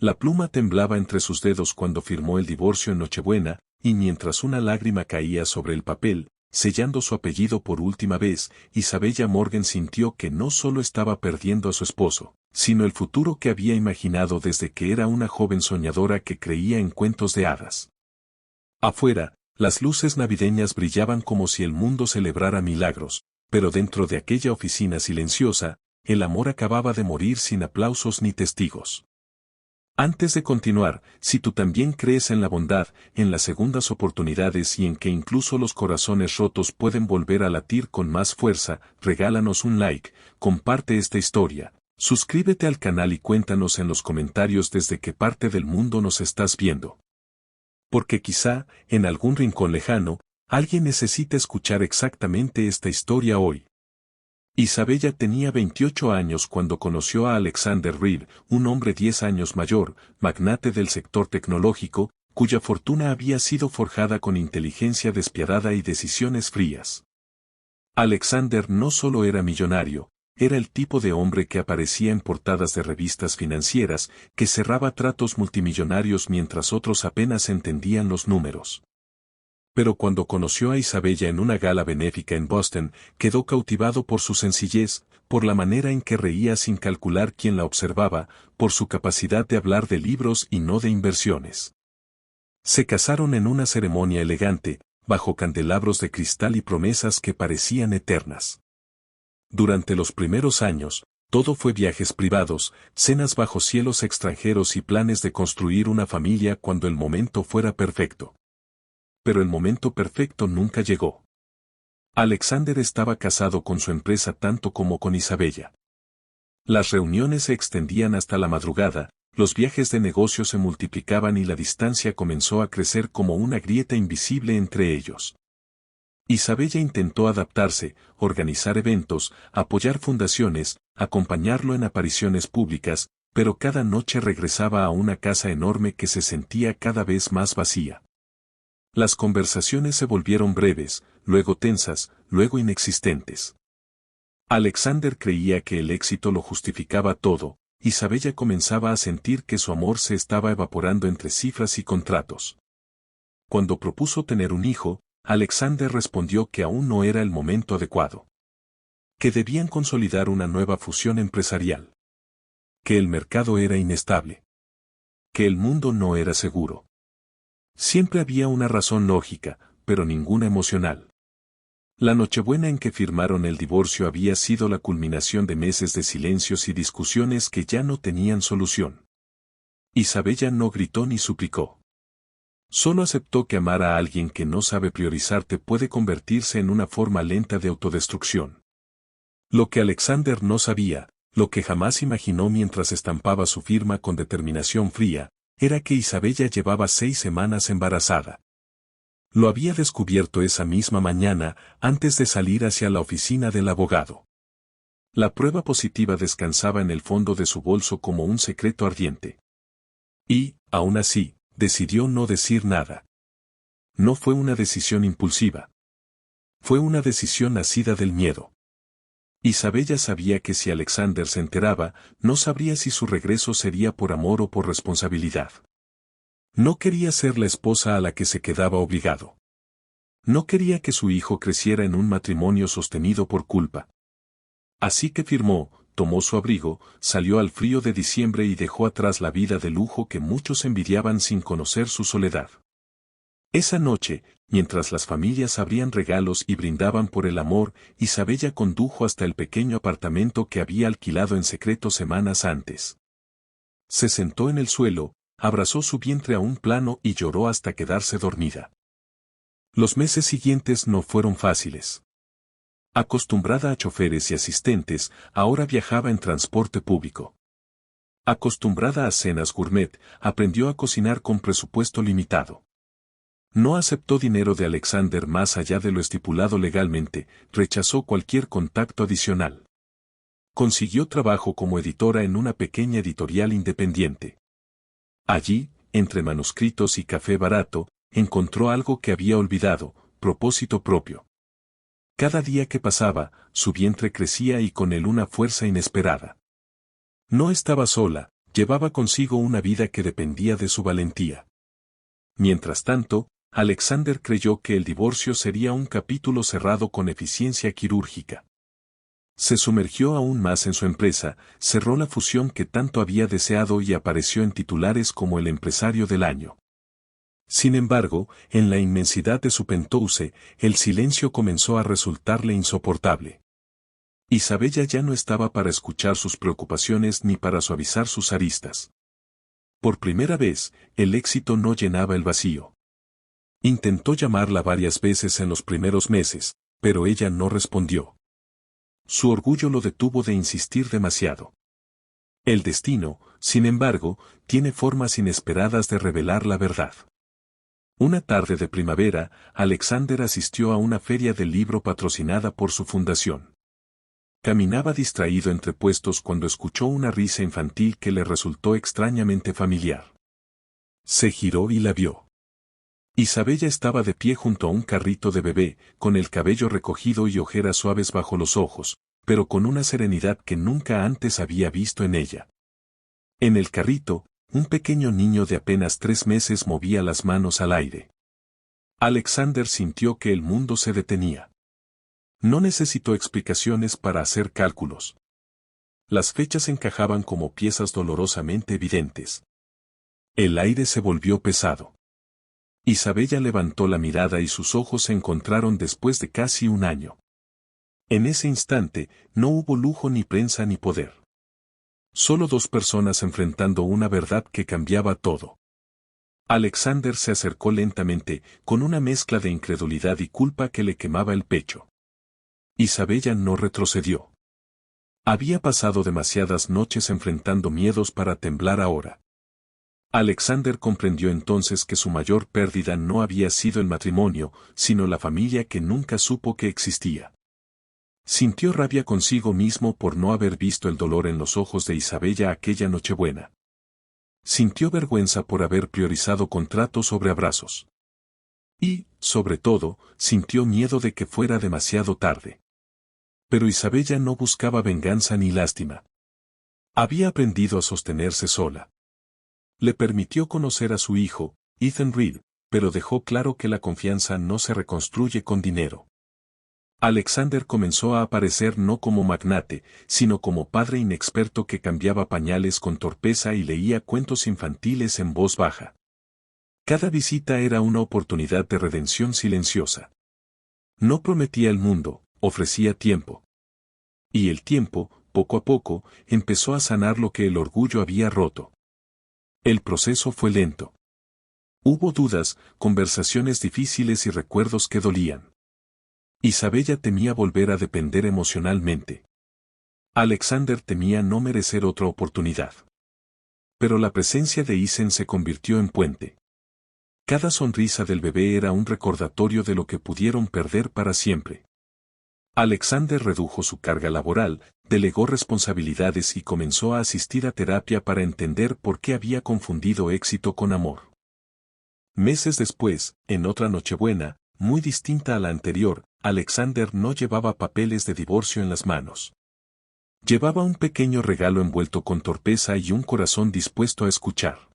La pluma temblaba entre sus dedos cuando firmó el divorcio en Nochebuena, y mientras una lágrima caía sobre el papel, sellando su apellido por última vez, Isabella Morgan sintió que no solo estaba perdiendo a su esposo, sino el futuro que había imaginado desde que era una joven soñadora que creía en cuentos de hadas. Afuera, las luces navideñas brillaban como si el mundo celebrara milagros, pero dentro de aquella oficina silenciosa, el amor acababa de morir sin aplausos ni testigos. Antes de continuar, si tú también crees en la bondad, en las segundas oportunidades y en que incluso los corazones rotos pueden volver a latir con más fuerza, regálanos un like, comparte esta historia, suscríbete al canal y cuéntanos en los comentarios desde qué parte del mundo nos estás viendo. Porque quizá, en algún rincón lejano, alguien necesita escuchar exactamente esta historia hoy. Isabella tenía 28 años cuando conoció a Alexander Reed, un hombre 10 años mayor, magnate del sector tecnológico, cuya fortuna había sido forjada con inteligencia despiadada y decisiones frías. Alexander no solo era millonario, era el tipo de hombre que aparecía en portadas de revistas financieras, que cerraba tratos multimillonarios mientras otros apenas entendían los números. Pero cuando conoció a Isabella en una gala benéfica en Boston, quedó cautivado por su sencillez, por la manera en que reía sin calcular quién la observaba, por su capacidad de hablar de libros y no de inversiones. Se casaron en una ceremonia elegante, bajo candelabros de cristal y promesas que parecían eternas. Durante los primeros años, todo fue viajes privados, cenas bajo cielos extranjeros y planes de construir una familia cuando el momento fuera perfecto. Pero el momento perfecto nunca llegó. Alexander estaba casado con su empresa tanto como con Isabella. Las reuniones se extendían hasta la madrugada, los viajes de negocio se multiplicaban y la distancia comenzó a crecer como una grieta invisible entre ellos. Isabella intentó adaptarse, organizar eventos, apoyar fundaciones, acompañarlo en apariciones públicas, pero cada noche regresaba a una casa enorme que se sentía cada vez más vacía. Las conversaciones se volvieron breves, luego tensas, luego inexistentes. Alexander creía que el éxito lo justificaba todo, Isabella comenzaba a sentir que su amor se estaba evaporando entre cifras y contratos. Cuando propuso tener un hijo, Alexander respondió que aún no era el momento adecuado. Que debían consolidar una nueva fusión empresarial. Que el mercado era inestable. Que el mundo no era seguro. Siempre había una razón lógica, pero ninguna emocional. La Nochebuena en que firmaron el divorcio había sido la culminación de meses de silencios y discusiones que ya no tenían solución. Isabella no gritó ni suplicó. Solo aceptó que amar a alguien que no sabe priorizarte puede convertirse en una forma lenta de autodestrucción. Lo que Alexander no sabía, lo que jamás imaginó mientras estampaba su firma con determinación fría, era que Isabella llevaba 6 semanas embarazada. Lo había descubierto esa misma mañana, antes de salir hacia la oficina del abogado. La prueba positiva descansaba en el fondo de su bolso como un secreto ardiente. Y, aún así, decidió no decir nada. No fue una decisión impulsiva. Fue una decisión nacida del miedo. Isabella sabía que si Alexander se enteraba, no sabría si su regreso sería por amor o por responsabilidad. No quería ser la esposa a la que se quedaba obligado. No quería que su hijo creciera en un matrimonio sostenido por culpa. Así que firmó, tomó su abrigo, salió al frío de diciembre y dejó atrás la vida de lujo que muchos envidiaban sin conocer su soledad. Esa noche, mientras las familias abrían regalos y brindaban por el amor, Isabella condujo hasta el pequeño apartamento que había alquilado en secreto semanas antes. Se sentó en el suelo, abrazó su vientre a un plano y lloró hasta quedarse dormida. Los meses siguientes no fueron fáciles. Acostumbrada a choferes y asistentes, ahora viajaba en transporte público. Acostumbrada a cenas gourmet, aprendió a cocinar con presupuesto limitado. No aceptó dinero de Alexander más allá de lo estipulado legalmente, rechazó cualquier contacto adicional. Consiguió trabajo como editora en una pequeña editorial independiente. Allí, entre manuscritos y café barato, encontró algo que había olvidado, propósito propio. Cada día que pasaba, su vientre crecía y con él una fuerza inesperada. No estaba sola, llevaba consigo una vida que dependía de su valentía. Mientras tanto, Alexander creyó que el divorcio sería un capítulo cerrado con eficiencia quirúrgica. Se sumergió aún más en su empresa, cerró la fusión que tanto había deseado y apareció en titulares como el empresario del año. Sin embargo, en la inmensidad de su penthouse, el silencio comenzó a resultarle insoportable. Isabella ya no estaba para escuchar sus preocupaciones ni para suavizar sus aristas. Por primera vez, el éxito no llenaba el vacío. Intentó llamarla varias veces en los primeros meses, pero ella no respondió. Su orgullo lo detuvo de insistir demasiado. El destino, sin embargo, tiene formas inesperadas de revelar la verdad. Una tarde de primavera, Alexander asistió a una feria del libro patrocinada por su fundación. Caminaba distraído entre puestos cuando escuchó una risa infantil que le resultó extrañamente familiar. Se giró y la vio. Isabella estaba de pie junto a un carrito de bebé, con el cabello recogido y ojeras suaves bajo los ojos, pero con una serenidad que nunca antes había visto en ella. En el carrito, un pequeño niño de apenas 3 meses movía las manos al aire. Alexander sintió que el mundo se detenía. No necesitó explicaciones para hacer cálculos. Las fechas encajaban como piezas dolorosamente evidentes. El aire se volvió pesado. Isabella levantó la mirada y sus ojos se encontraron después de casi un año. En ese instante, no hubo lujo ni prensa ni poder. Solo 2 personas enfrentando una verdad que cambiaba todo. Alexander se acercó lentamente, con una mezcla de incredulidad y culpa que le quemaba el pecho. Isabella no retrocedió. Había pasado demasiadas noches enfrentando miedos para temblar ahora. Alexander comprendió entonces que su mayor pérdida no había sido el matrimonio, sino la familia que nunca supo que existía. Sintió rabia consigo mismo por no haber visto el dolor en los ojos de Isabella aquella Nochebuena. Sintió vergüenza por haber priorizado contratos sobre abrazos. Y, sobre todo, sintió miedo de que fuera demasiado tarde. Pero Isabella no buscaba venganza ni lástima. Había aprendido a sostenerse sola. Le permitió conocer a su hijo, Ethan Reed, pero dejó claro que la confianza no se reconstruye con dinero. Alexander comenzó a aparecer no como magnate, sino como padre inexperto que cambiaba pañales con torpeza y leía cuentos infantiles en voz baja. Cada visita era una oportunidad de redención silenciosa. No prometía el mundo, ofrecía tiempo. Y el tiempo, poco a poco, empezó a sanar lo que el orgullo había roto. El proceso fue lento. Hubo dudas, conversaciones difíciles y recuerdos que dolían. Isabella temía volver a depender emocionalmente. Alexander temía no merecer otra oportunidad. Pero la presencia de Isen se convirtió en puente. Cada sonrisa del bebé era un recordatorio de lo que pudieron perder para siempre. Alexander redujo su carga laboral, delegó responsabilidades y comenzó a asistir a terapia para entender por qué había confundido éxito con amor. Meses después, en otra Nochebuena, muy distinta a la anterior, Alexander no llevaba papeles de divorcio en las manos. Llevaba un pequeño regalo envuelto con torpeza y un corazón dispuesto a escuchar.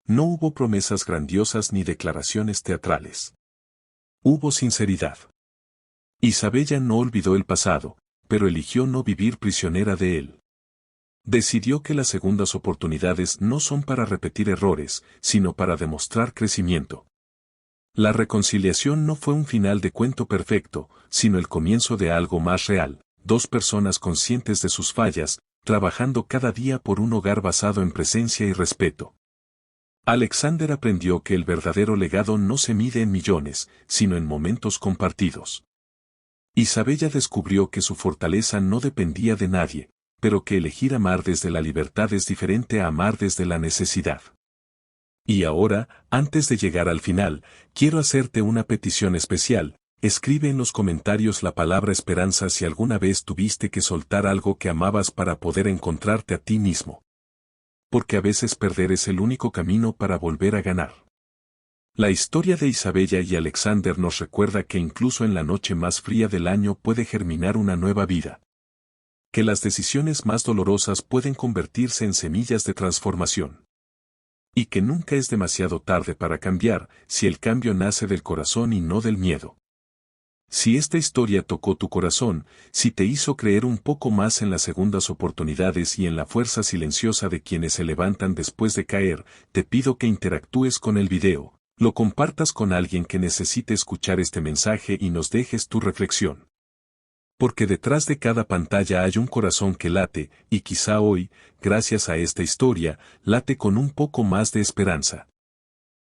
No hubo promesas grandiosas ni declaraciones teatrales. Hubo sinceridad. Isabella no olvidó el pasado, pero eligió no vivir prisionera de él. Decidió que las segundas oportunidades no son para repetir errores, sino para demostrar crecimiento. La reconciliación no fue un final de cuento perfecto, sino el comienzo de algo más real, 2 personas conscientes de sus fallas, trabajando cada día por un hogar basado en presencia y respeto. Alexander aprendió que el verdadero legado no se mide en millones, sino en momentos compartidos. Isabella descubrió que su fortaleza no dependía de nadie, pero que elegir amar desde la libertad es diferente a amar desde la necesidad. Y ahora, antes de llegar al final, quiero hacerte una petición especial. Escribe en los comentarios la palabra esperanza si alguna vez tuviste que soltar algo que amabas para poder encontrarte a ti mismo. Porque a veces perder es el único camino para volver a ganar. La historia de Isabella y Alexander nos recuerda que incluso en la noche más fría del año puede germinar una nueva vida. que las decisiones más dolorosas pueden convertirse en semillas de transformación. Y que nunca es demasiado tarde para cambiar si el cambio nace del corazón y no del miedo. Si esta historia tocó tu corazón, si te hizo creer un poco más en las segundas oportunidades y en la fuerza silenciosa de quienes se levantan después de caer, te pido que interactúes con el video, lo compartas con alguien que necesite escuchar este mensaje y nos dejes tu reflexión. Porque detrás de cada pantalla hay un corazón que late, y quizá hoy, gracias a esta historia, late con un poco más de esperanza.